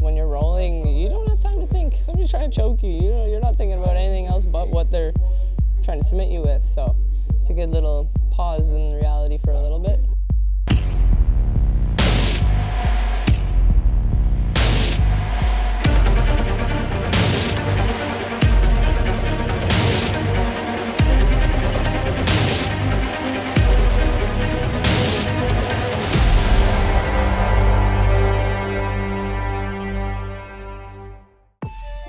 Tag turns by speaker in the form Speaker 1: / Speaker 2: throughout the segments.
Speaker 1: when you're rolling, you don't have time to think. Somebody's trying to choke you. You're not thinking about anything else but what they're trying to submit you with. So it's a good little pause in reality for a little bit.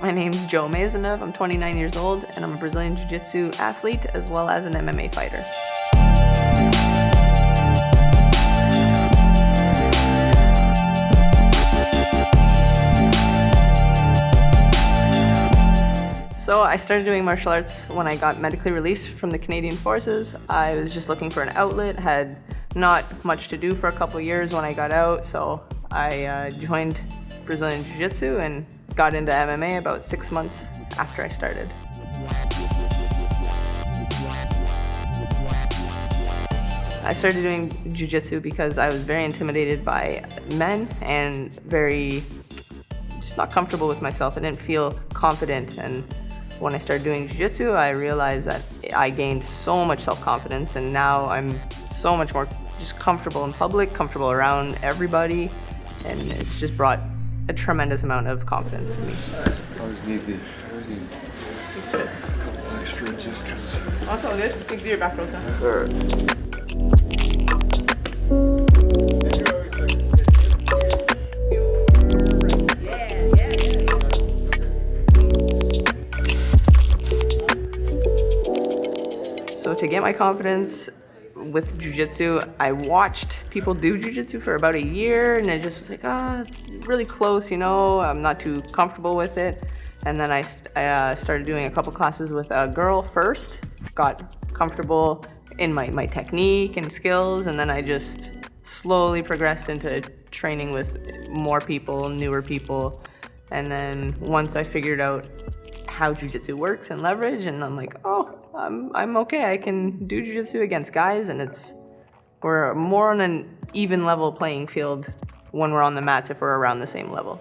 Speaker 2: My name's Maissoneuve, I'm 29 years old, and I'm a Brazilian Jiu-Jitsu athlete as well as an MMA fighter. So I started doing martial arts when I got medically released from the Canadian Forces. I was just looking for an outlet, had not much to do for a couple years when I got out, so I joined Brazilian Jiu-Jitsu and got into MMA about 6 months after I started. I started doing Jiu-Jitsu because I was very intimidated by men and very just not comfortable with myself. I didn't feel confident, and when I started doing Jiu-Jitsu, I realized that I gained so much self-confidence, and now I'm so much more just comfortable in public, comfortable around everybody, and it's just brought a tremendous amount of confidence to me.
Speaker 3: I always need a couple extra just because.
Speaker 2: Oh, that's all good. You can do your back rows now. So to get my confidence with Jiu-Jitsu, I watched people do Jiu-Jitsu for about a year, and it just was like, it's really close, you know, I'm not too comfortable with it. And then I started doing a couple classes with a girl first, got comfortable in my technique and skills, and then I just slowly progressed into training with more people, newer people. And then once I figured out how Jiu-Jitsu works and leverage, and I'm like, I'm okay, I can do Jiu-Jitsu against guys, and we're more on an even level playing field when we're on the mats if we're around the same level.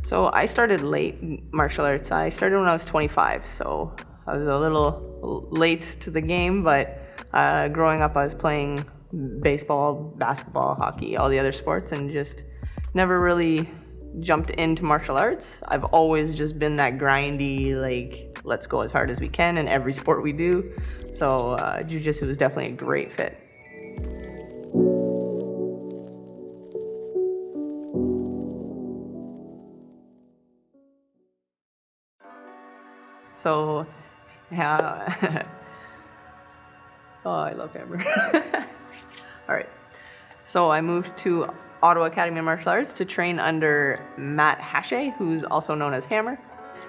Speaker 2: So I started late martial arts. I started when I was 25, so I was a little late to the game, but growing up I was playing baseball, basketball, hockey, all the other sports, and just never really jumped into martial arts. I've always just been that grindy, like, let's go as hard as we can in every sport we do. So Jiu-Jitsu was definitely a great fit. So, yeah. Oh, I love Hammer. All right. So I moved to Ottawa Academy of Martial Arts to train under Matt Hache, who's also known as Hammer.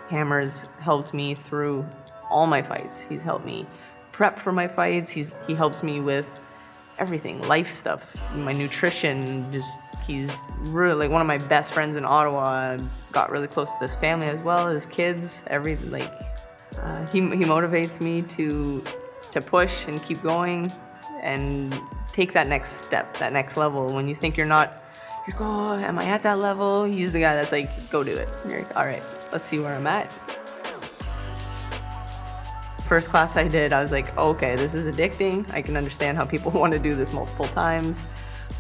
Speaker 2: Hammer's helped me through all my fights. He's helped me prep for my fights. He helps me with everything, life stuff, my nutrition. He's really like one of my best friends in Ottawa. I got really close with his family as well, his kids. He motivates me to push and keep going and take that next step, that next level. When you think you're go, oh, am I at that level? He's the guy that's like, go do it. You're like, all right, let's see where I'm at. First class I did, I was like, okay, this is addicting. I can understand how people want to do this multiple times.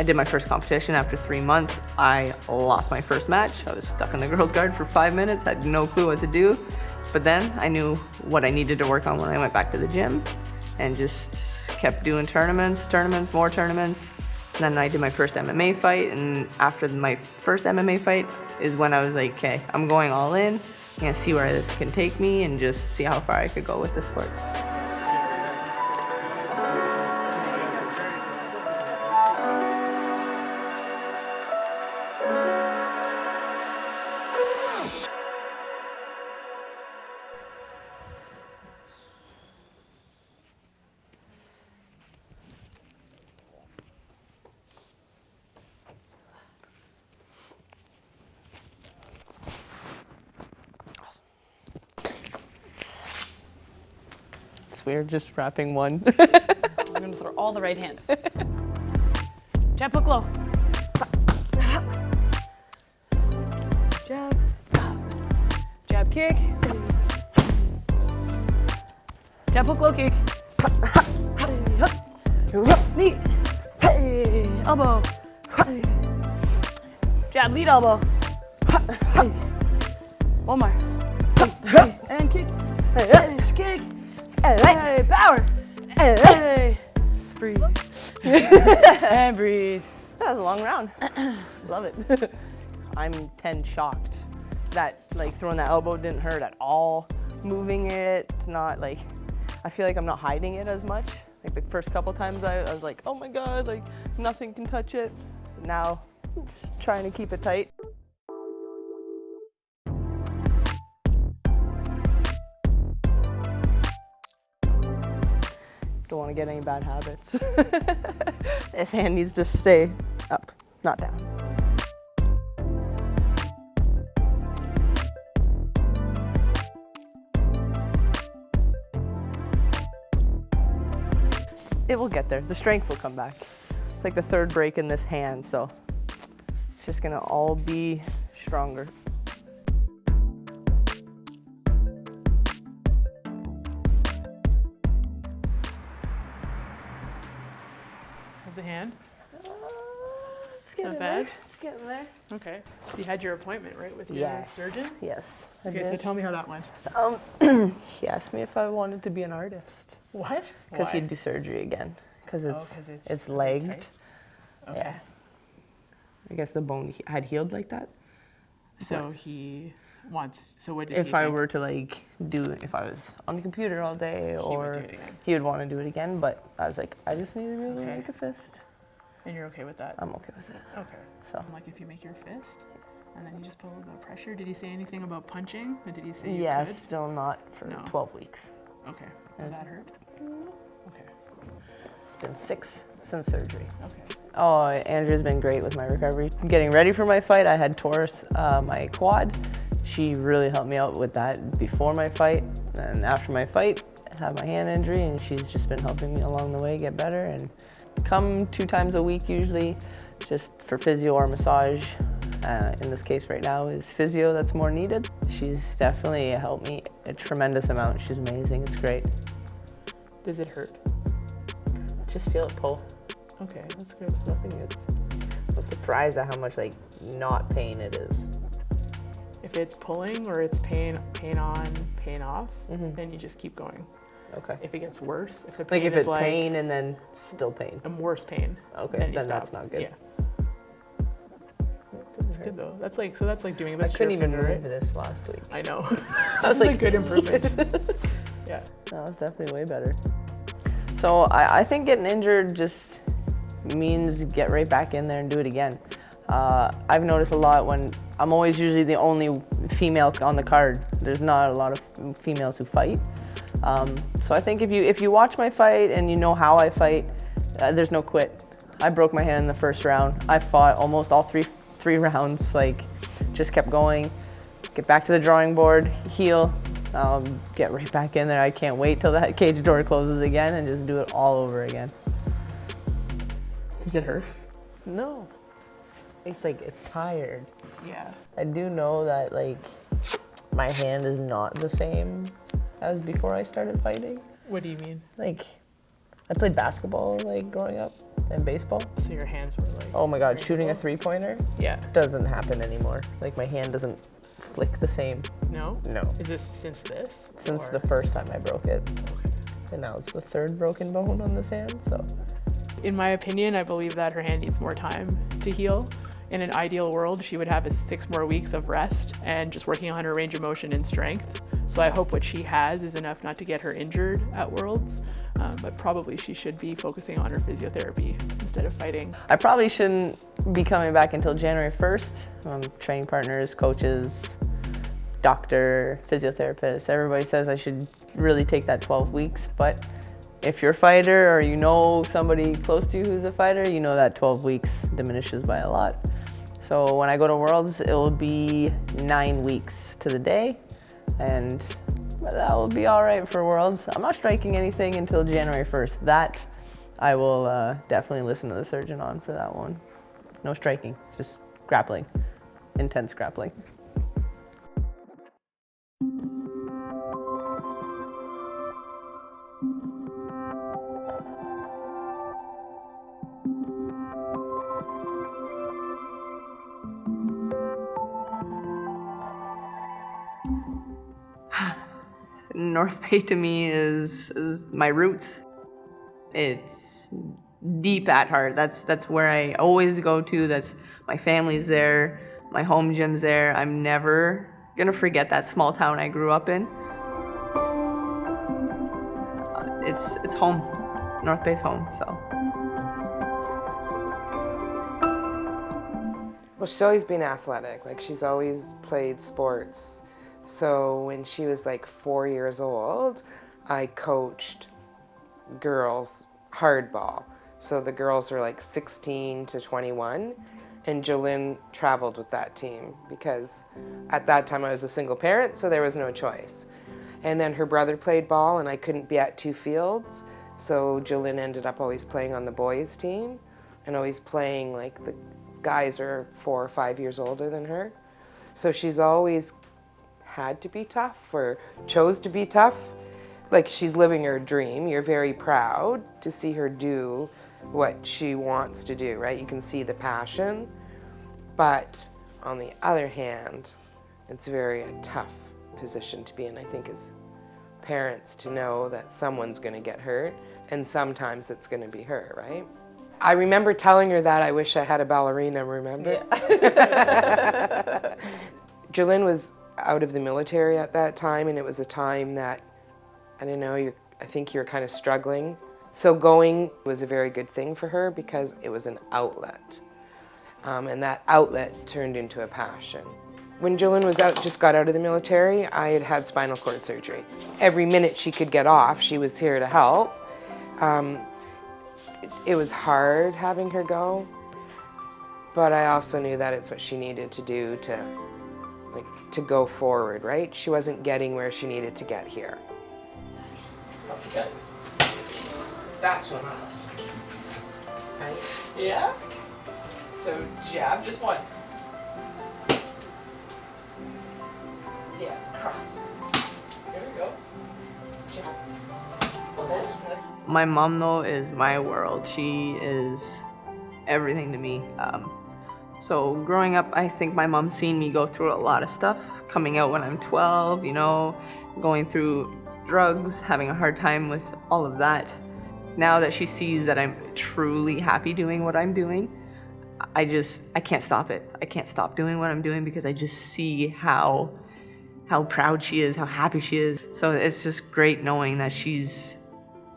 Speaker 2: I did my first competition. After 3 months, I lost my first match. I was stuck in the girls' guard for 5 minutes, had no clue what to do. But then I knew what I needed to work on when I went back to the gym, and just kept doing tournaments, more tournaments. And then I did my first MMA fight, and after my first MMA fight is when I was like, okay, I'm going all in. I'm gonna see where this can take me and just see how far I could go with this sport.
Speaker 1: We're just wrapping one.
Speaker 4: We're gonna throw all the right hands. Jab hook low.
Speaker 2: Jab. Jab kick. Jab hook low kick. Knee. Hey, elbow. Jab lead elbow. One more. And kick. Kick. Hey, power. Hey. Breathe. And breathe. That was a long round. Love it. I'm 10 shocked that like throwing that elbow didn't hurt at all. Moving it, it's not like, I feel like I'm not hiding it as much. Like the first couple times I was like, oh my God, like nothing can touch it. Now, just trying to keep it tight. Don't want to get any bad habits. This hand needs to stay up, not down. It will get there. The strength will come back. It's like the third break in this hand, so it's just gonna all be stronger.
Speaker 4: How's the hand?
Speaker 2: It's getting
Speaker 4: Not bad?
Speaker 2: there. It's getting there.
Speaker 4: Okay. So you had your appointment, right, with your
Speaker 2: Yes.
Speaker 4: surgeon?
Speaker 2: Yes. I
Speaker 4: Okay, so
Speaker 2: did.
Speaker 4: tell me how that went.
Speaker 2: He asked me if I wanted to be an artist.
Speaker 4: What?
Speaker 2: Because
Speaker 4: Why?
Speaker 2: he'd do surgery again. Because
Speaker 4: Oh,
Speaker 2: it's,
Speaker 4: 'cause
Speaker 2: it's
Speaker 4: it's
Speaker 2: legged.
Speaker 4: tight? Okay.
Speaker 2: Yeah. I guess the bone had healed like that.
Speaker 4: So he wants, so what does
Speaker 2: If
Speaker 4: he
Speaker 2: I
Speaker 4: think?
Speaker 2: were to like if I was on the computer all day,
Speaker 4: He
Speaker 2: or
Speaker 4: would do it again.
Speaker 2: he would want to do it again, but I was like, I just need to really
Speaker 4: Okay.
Speaker 2: make a fist.
Speaker 4: And you're okay with that?
Speaker 2: I'm okay with it.
Speaker 4: Okay.
Speaker 2: So
Speaker 4: Like if you make your fist, and then you just put a little bit of pressure. Did he say anything about punching? Or did he say you
Speaker 2: yeah,
Speaker 4: could?
Speaker 2: still not for
Speaker 4: No.
Speaker 2: 12 weeks.
Speaker 4: Okay. Does
Speaker 2: Yes.
Speaker 4: that hurt? Okay.
Speaker 2: It's been 6 since surgery.
Speaker 4: Okay.
Speaker 2: Oh, Andrew's been great with my recovery. Getting ready for my fight, I had tore my quad. She really helped me out with that before my fight, and after my fight, I had my hand injury, and she's just been helping me along the way get better. And come 2 times a week usually, just for physio or massage. In this case right now is physio that's more needed. She's definitely helped me a tremendous amount. She's amazing, it's great.
Speaker 4: Does it hurt?
Speaker 2: Just feel it pull.
Speaker 4: Okay, that's good.
Speaker 2: Nothing, I'm surprised at how much like not pain it is.
Speaker 4: If it's pulling or it's pain on, pain off,
Speaker 2: Mhm.
Speaker 4: then you just keep going.
Speaker 2: Okay.
Speaker 4: If it gets worse, if the
Speaker 2: Like
Speaker 4: pain
Speaker 2: if
Speaker 4: is
Speaker 2: it's
Speaker 4: like
Speaker 2: pain and then still pain.
Speaker 4: a worse pain,
Speaker 2: Okay,
Speaker 4: then you
Speaker 2: then
Speaker 4: stop.
Speaker 2: that's not good.
Speaker 4: Yeah,
Speaker 2: Doesn't
Speaker 4: it's
Speaker 2: hurt.
Speaker 4: good though. That's like doing a
Speaker 2: I
Speaker 4: bit
Speaker 2: couldn't even
Speaker 4: finger,
Speaker 2: move
Speaker 4: right?
Speaker 2: this last week.
Speaker 4: I know.
Speaker 2: I
Speaker 4: That's
Speaker 2: was
Speaker 4: like
Speaker 2: like,
Speaker 4: a good improvement. Yeah.
Speaker 2: No, it's definitely way better. So I think getting injured just means get right back in there and do it again. I've noticed a lot when I'm always usually the only female on the card. There's not a lot of females who fight. So I think if you watch my fight and you know how I fight, there's no quit. I broke my hand in the first round. I fought almost all three rounds, like just kept going. Get back to the drawing board, heal, get right back in there. I can't wait till that cage door closes again and just do it all over again.
Speaker 4: Does it hurt?
Speaker 2: No, it's like, it's tired.
Speaker 4: Yeah.
Speaker 2: I do know that like my hand is not the same as before I started fighting.
Speaker 4: What do you mean?
Speaker 2: Like I played basketball like growing up and baseball.
Speaker 4: So your hands were like.
Speaker 2: Oh my God,
Speaker 4: very
Speaker 2: shooting a
Speaker 4: close?
Speaker 2: 3-pointer
Speaker 4: Yeah.
Speaker 2: doesn't happen anymore. Like my hand doesn't flick the same.
Speaker 4: No.
Speaker 2: No.
Speaker 4: Is this since this?
Speaker 2: Since
Speaker 4: or-
Speaker 2: the first time I broke it.
Speaker 4: Okay.
Speaker 2: And now it's the 3rd broken bone on this hand, so.
Speaker 4: In my opinion, I believe that her hand needs more time to heal. In an ideal world, she would have 6 more weeks of rest and just working on her range of motion and strength. So I hope what she has is enough not to get her injured at Worlds, but probably she should be focusing on her physiotherapy instead of fighting.
Speaker 2: I probably shouldn't be coming back until January 1st. Training partners, coaches, doctor, physiotherapist, everybody says I should really take that 12 weeks, but if you're a fighter or you know somebody close to you who's a fighter, you know that 12 weeks diminishes by a lot. So when I go to Worlds, it will be 9 weeks to the day, and that will be all right for Worlds. I'm not striking anything until January 1st. That I will definitely listen to the surgeon on for that one. No striking, just grappling, intense grappling. North Bay to me is my roots. It's deep at heart. That's where I always go to. That's my family's there. My home gym's there. I'm never gonna forget that small town I grew up in. It's home. North Bay's home, so.
Speaker 5: Well, she's always been athletic. Like, she's always played sports. So when she was like 4 years old, I coached girls hardball. So the girls were like 16 to 21, and Jolynn traveled with that team because at that time I was a single parent, so there was no choice. And then her brother played ball, and I couldn't be at two fields, so Jolynn ended up always playing on the boys' team and always playing, like, the guys are 4 or 5 years older than her. So she's always had to be tough or chose to be tough. Like, she's living her dream. You're very proud to see her do what she wants to do, right? You can see the passion. But on the other hand, it's very a tough position to be in, I think, as parents, to know that someone's going to get hurt, and sometimes it's going to be her, right? I remember telling her that I wish I had a ballerina, remember? Yeah. Jolynn was out of the military at that time, and it was a time that, I don't know, I think you were kind of struggling. So going was a very good thing for her because it was an outlet. And that outlet turned into a passion. When Jolynn was just got out of the military, I had had spinal cord surgery. Every minute she could get off, she was here to help. It was hard having her go, but I also knew that it's what she needed to do to go forward, right? She wasn't getting where she needed to get here. Okay. That's what I like. Right?
Speaker 1: Yeah? So jab, just one. Yeah, cross. Here we go. Jab.
Speaker 2: My mom, though, is my world. She is everything to me. So growing up, I think my mom's seen me go through a lot of stuff. Coming out when I'm 12, you know, going through drugs, having a hard time with all of that. Now that she sees that I'm truly happy doing what I'm doing, I can't stop it. I can't stop doing what I'm doing because I just see how proud she is, how happy she is. So it's just great knowing that she's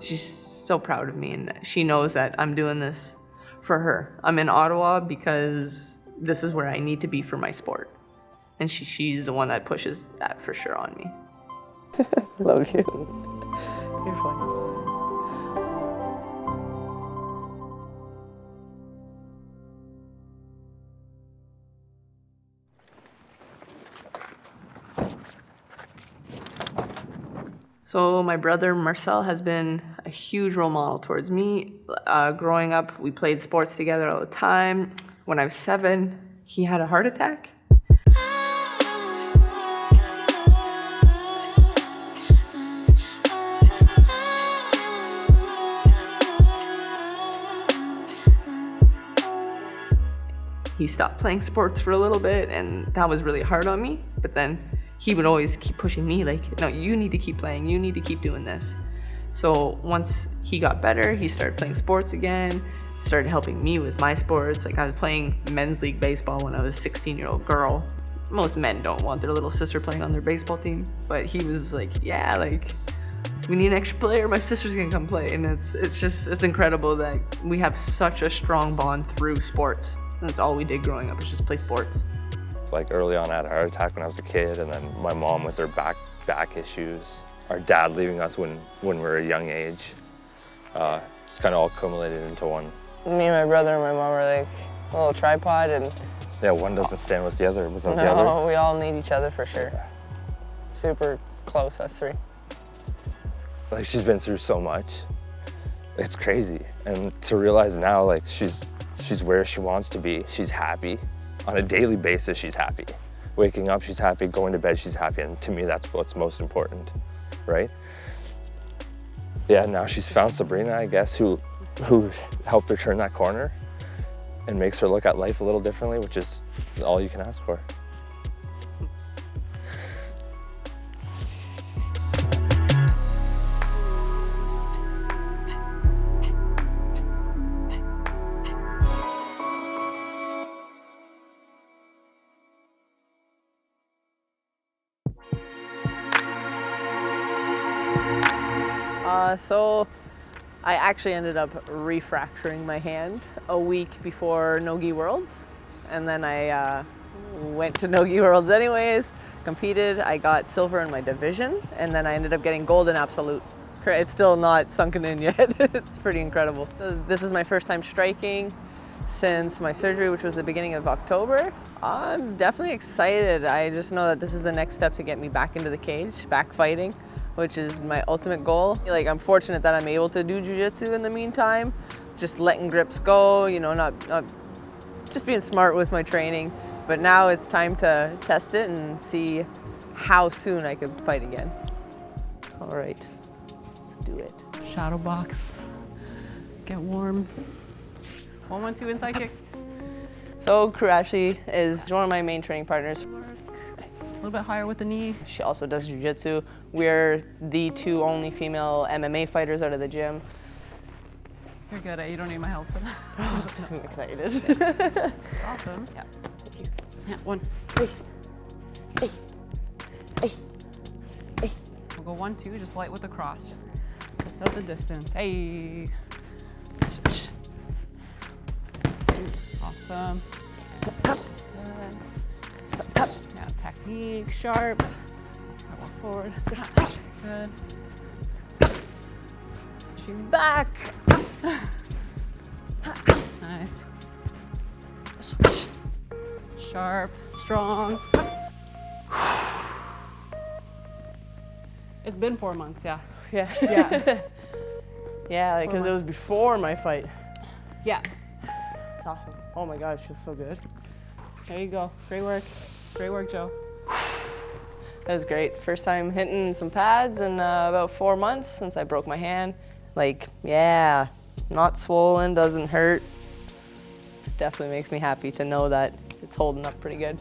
Speaker 2: so proud of me, and she knows that I'm doing this for her. I'm in Ottawa because this is where I need to be for my sport. And she's the one that pushes that for sure on me.
Speaker 1: Love you. You're funny.
Speaker 2: So my brother Marcel has been a huge role model towards me. Growing up, we played sports together all the time. When I was 7, he had a heart attack. He stopped playing sports for a little bit, and that was really hard on me. But then he would always keep pushing me, like, no, you need to keep playing, you need to keep doing this. So once he got better, he started playing sports again, started helping me with my sports. Like, I was playing men's league baseball when I was a 16-year-old girl. Most men don't want their little sister playing on their baseball team, but he was like, yeah, like, we need an extra player, my sister's gonna come play. And it's incredible that we have such a strong bond through sports. That's all we did growing up, was just play sports.
Speaker 6: Like, early on, I had a heart attack when I was a kid, and then my mom with her back issues, our dad leaving us when we were a young age. It's kind of all accumulated into one.
Speaker 1: Me and my brother and my mom are like a little tripod, and
Speaker 6: yeah, one doesn't stand with the other without the
Speaker 1: no,
Speaker 6: other.
Speaker 1: we all need each other for sure. Super close, us three.
Speaker 6: Like, she's been through so much. It's crazy. And to realize now, like, she's where she wants to be. She's happy. On a daily basis, she's happy. Waking up, she's happy. Going to bed, she's happy. And to me, that's what's most important, right? Yeah, now she's found Sabrina, I guess, who helped her turn that corner and makes her look at life a little differently, which is all you can ask for.
Speaker 2: So I actually ended up refracturing my hand a week before No-Gi Worlds, and then I went to No-Gi Worlds anyways, competed. I got silver in my division, and then I ended up getting gold in absolute. It's still not sunken in yet. It's pretty incredible. So this is my first time striking since my surgery, which was the beginning of October. I'm definitely excited. I just know that this is the next step to get me back into the cage, back fighting, which is my ultimate goal. Like, I'm fortunate that I'm able to do jiu-jitsu in the meantime, just letting grips go, you know, not just being smart with my training. But now it's time to test it and see how soon I can fight again. All right, let's do it. Shadow box, get warm. 1-1-2 inside kick. So Crew Ashley is one of my main training partners.
Speaker 7: A little bit higher with the knee.
Speaker 1: She also does jiu-jitsu. We're the two only female MMA fighters out of the gym.
Speaker 7: You're good at it. You don't need my help for that.
Speaker 1: I'm excited.
Speaker 7: Awesome.
Speaker 1: Yeah. Thank you.
Speaker 7: Yeah, one.
Speaker 1: Hey. Hey. Hey. Hey.
Speaker 7: We'll go 1-2, just light with the cross. Just out the distance. Hey. Awesome. Good. Yeah, technique, sharp. I walk forward. Good.
Speaker 2: She's back.
Speaker 7: Nice. Sharp, strong. It's been 4 months, yeah.
Speaker 2: Yeah.
Speaker 7: Yeah.
Speaker 2: Yeah, because it was before my fight.
Speaker 7: Yeah.
Speaker 2: It's awesome. Oh my God, it feels so good.
Speaker 7: There you go. Great work. Great work, Joe.
Speaker 1: That was great. First time hitting some pads in about 4 months since I broke my hand. Like, yeah, not swollen, doesn't hurt. Definitely makes me happy to know that it's holding up pretty good.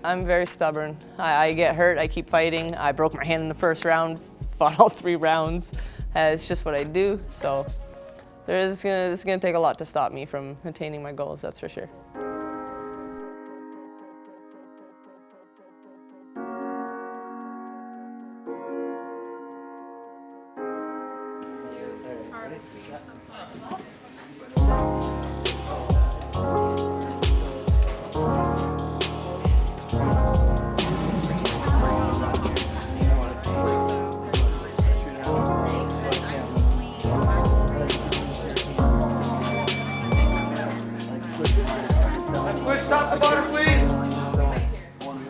Speaker 1: I'm very stubborn. I get hurt, I keep fighting. I broke my hand in the first round, fought all 3 rounds. It's just what I do, so it's gonna take a lot to stop me from attaining my goals, that's for sure.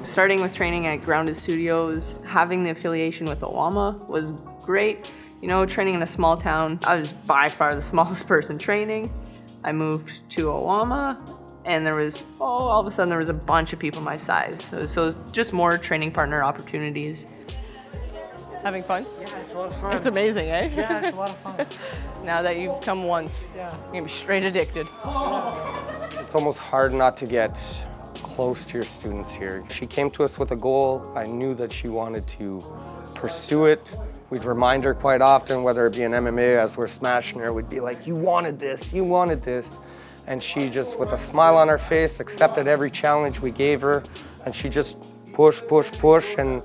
Speaker 1: Starting with training at Grounded Studios, having the affiliation with Owama was great. You know, training in a small town, I was by far the smallest person training. I moved to Owama, and there was, all of a sudden there was a bunch of people my size. So it was just more training partner opportunities. Having fun?
Speaker 2: Yeah, it's a lot of fun.
Speaker 1: It's amazing, eh?
Speaker 2: Yeah, it's a lot of fun.
Speaker 1: Now that you've come once,
Speaker 2: Yeah.
Speaker 1: you're gonna be straight addicted.
Speaker 8: It's almost hard not to get close to your students here. She came to us with a goal. I knew that she wanted to pursue it. We'd remind her quite often, whether it be in MMA, as we're smashing her, we'd be like, you wanted this, you wanted this. And she just, with a smile on her face, accepted every challenge we gave her. And she just pushed, and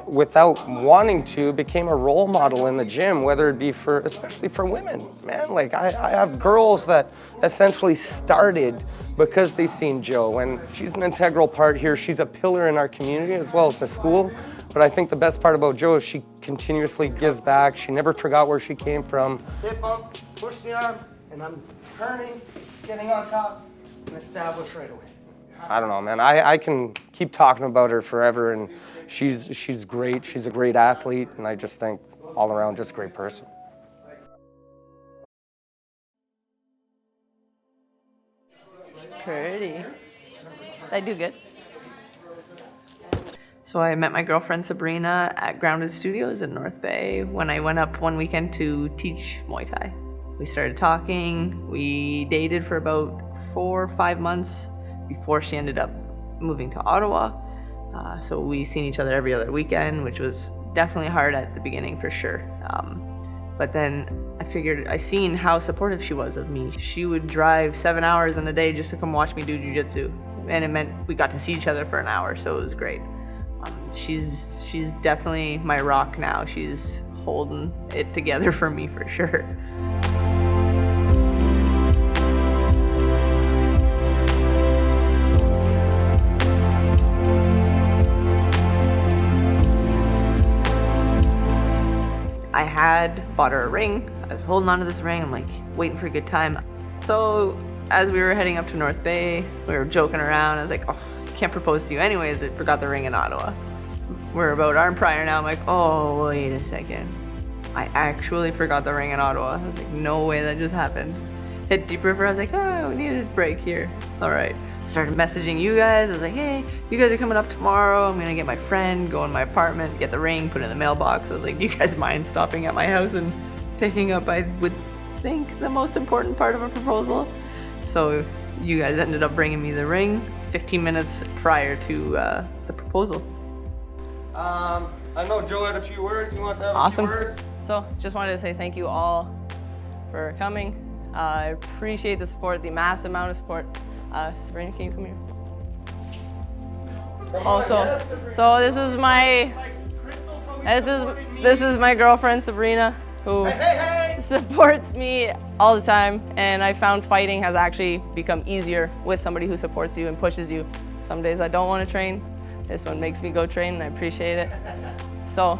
Speaker 8: without wanting to, became a role model in the gym, whether it be for, especially for women, man. Like I have girls that essentially started because they seen Joe, and she's an integral part here. She's a pillar in our community as well as the school. But I think the best part about Joe is she continuously gives back. She never forgot where she came from.
Speaker 9: Hip bump, push the arm, and I'm turning, getting on top, and establish right away.
Speaker 8: I don't know, man. I can keep talking about her forever, and she's great. She's a great athlete, and I just think all around just a great person.
Speaker 2: Pretty. I do good.
Speaker 1: So I met my girlfriend Sabrina at Grounded Studios in North Bay when I went up one weekend to teach Muay Thai. We started talking, we dated for about 4 or 5 months before she ended up moving to Ottawa. So we seen each other every other weekend, which was definitely hard at the beginning for sure. But then I seen how supportive she was of me. She would drive 7 hours in a day just to come watch me do jiu-jitsu. And it meant we got to see each other for an hour, so it was great. She's definitely my rock now. She's
Speaker 2: holding it together for me for sure. I had bought her a ring. I was holding on to this ring. I'm like waiting for a good time. So as we were heading up to North Bay, we were joking around. I was like, oh, I can't propose to you anyways. I forgot the ring in Ottawa. We're about arm prior now. I'm like, oh, wait a second. I actually forgot the ring in Ottawa. I was like, no way that just happened. Hit Deep River. I was like, oh, we need this break here. All right. Started messaging you guys. I was like, hey, you guys are coming up tomorrow. I'm gonna get my friend, go in my apartment, get the ring, put it in the mailbox. I was like, do you guys mind stopping at my house and picking up, I would think, the most important part of a proposal? So you guys ended up bringing me the ring 15 minutes prior to the proposal.
Speaker 8: I know Joe had a few words. You want to have
Speaker 2: Awesome.
Speaker 8: a few words?
Speaker 2: So just wanted to say thank you all for coming. I appreciate the support, the massive amount of support. Sabrina, can you come here? Also, so this is my girlfriend Sabrina, who supports me all the time, and I found fighting has actually become easier with somebody who supports you and pushes you. Some days I don't want to train. This one makes me go train, and I appreciate it. So.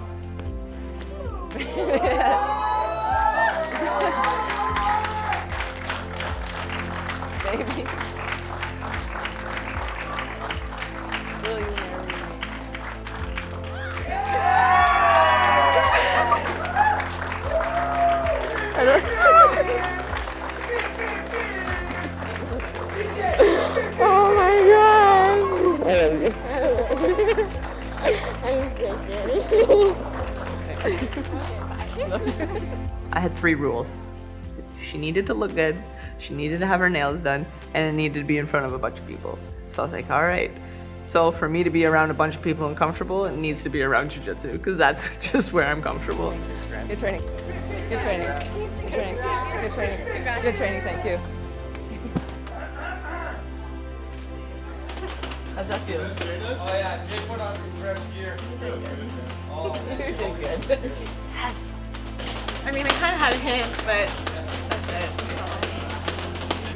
Speaker 2: Baby. Will you marry me?
Speaker 4: Oh my god!
Speaker 2: I had 3 rules. She needed to look good, she needed to have her nails done, and it needed to be in front of a bunch of people. So I was like, all right. So for me to be around a bunch of people and comfortable, it needs to be around jiu-jitsu, because that's just where I'm comfortable. Good training. Good training. Good training. Good training. Good training, thank you. How's that feel?
Speaker 8: Oh yeah, Jay put on some fresh gear. Oh,
Speaker 2: You did good. Yes.
Speaker 10: I mean, I kind of had a hint, but that's it.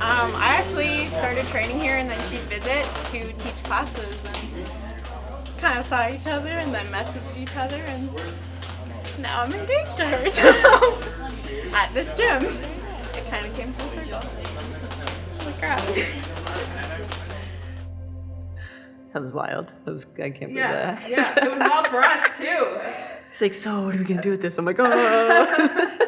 Speaker 10: I actually started training here and then she'd visit to teach classes and kind of saw each other and then messaged each other and now I'm engaged to her. So at this gym, it kind of came full circle. Holy crap.
Speaker 2: That was wild. That was, I can't believe that.
Speaker 10: Yeah, it was wild for us too.
Speaker 2: It's like, so what are we gonna do with this? I'm like, oh.